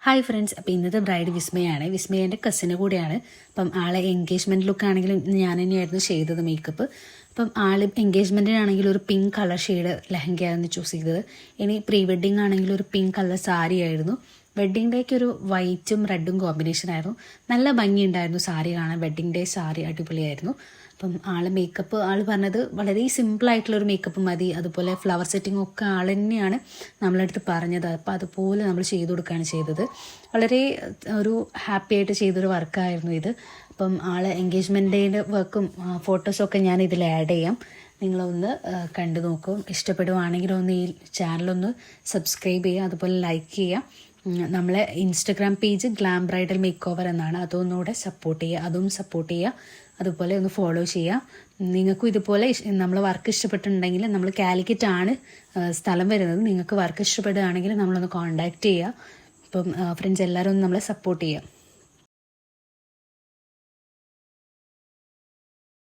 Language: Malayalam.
ഹായ് ഫ്രണ്ട്സ്, അപ്പോൾ ഇന്നത്തെ ബ്രൈഡ് വിസ്മയാണ്. വിസ്മയേൻ്റെ കസിന് കൂടെയാണ്. അപ്പം ആളെ എൻഗേജ്മെൻറ്റ് ലുക്കാണെങ്കിലും ഞാൻ തന്നെയായിരുന്നു ചെയ്തത് മേക്കപ്പ്. അപ്പം ആൾ എൻഗേജ്മെൻറ്റിനാണെങ്കിൽ ഒരു പിങ്ക് കളർ ഷെയ്ഡ് ലെഹങ്കയായിരുന്നു ചൂസ് ചെയ്തത്. ഇനി പ്രീ വെഡ്ഡിങ് ആണെങ്കിൽ ഒരു പിങ്ക് കളർ സാരി ആയിരുന്നു. വെഡ്ഡിങ് ഡേക്ക് ഒരു വൈറ്റും റെഡും കോമ്പിനേഷൻ ആയിരുന്നു. നല്ല ഭംഗിയുണ്ടായിരുന്നു സാരി കാണാൻ. വെഡ്ഡിങ് ഡേ സാരി അടിപൊളിയായിരുന്നു. അപ്പം മേക്കപ്പ് പറഞ്ഞത് വളരെ സിമ്പിളായിട്ടുള്ളൊരു മേക്കപ്പ് മതി, അതുപോലെ ഫ്ലവർ സെറ്റിംഗ് ഒക്കെ ആൾ തന്നെയാണ് നമ്മളടുത്ത് പറഞ്ഞത്. അപ്പോൾ അതുപോലെ നമ്മൾ ചെയ്തു കൊടുക്കുകയാണ് ചെയ്തത്. വളരെ ഒരു ഹാപ്പി ആയിട്ട് ചെയ്തൊരു വർക്കായിരുന്നു ഇത്. അപ്പം എൻഗേജ്മെൻറ്റ് ഡേയുടെ വർക്കും ഫോട്ടോസൊക്കെ ഞാൻ ഇതിൽ ആഡ് ചെയ്യാം. നിങ്ങളൊന്ന് കണ്ടു നോക്കും. ഇഷ്ടപ്പെടുവാണെങ്കിൽ ഒന്ന് ഈ ചാനലൊന്ന് സബ്സ്ക്രൈബ് ചെയ്യുക, അതുപോലെ ലൈക്ക് ചെയ്യുക. നമ്മളെ Instagram page glam bridal make over എന്നാണ്. അതൊന്നുകൂടെ സപ്പോർട്ട് ചെയ്യുക, അതും സപ്പോർട്ട് ചെയ്യുക. അതുപോലെ ഒന്ന് ഫോളോ ചെയ്യുക. നിങ്ങൾക്കും ഇതുപോലെ നമ്മൾ വർക്ക് ഇഷ്ടപ്പെട്ടിട്ടുണ്ടെങ്കിൽ, നമ്മൾ കാലിക്കറ്റ് ആണ് സ്ഥലം വരുന്നത്. നിങ്ങൾക്ക് വർക്ക് ഇഷ്ടപ്പെടുകയാണെങ്കിൽ നമ്മളൊന്ന് കോൺടാക്റ്റ് ചെയ്യുക. അപ്പം ഫ്രണ്ട്സ് എല്ലാവരും ഒന്ന് നമ്മളെ സപ്പോർട്ട് ചെയ്യുക.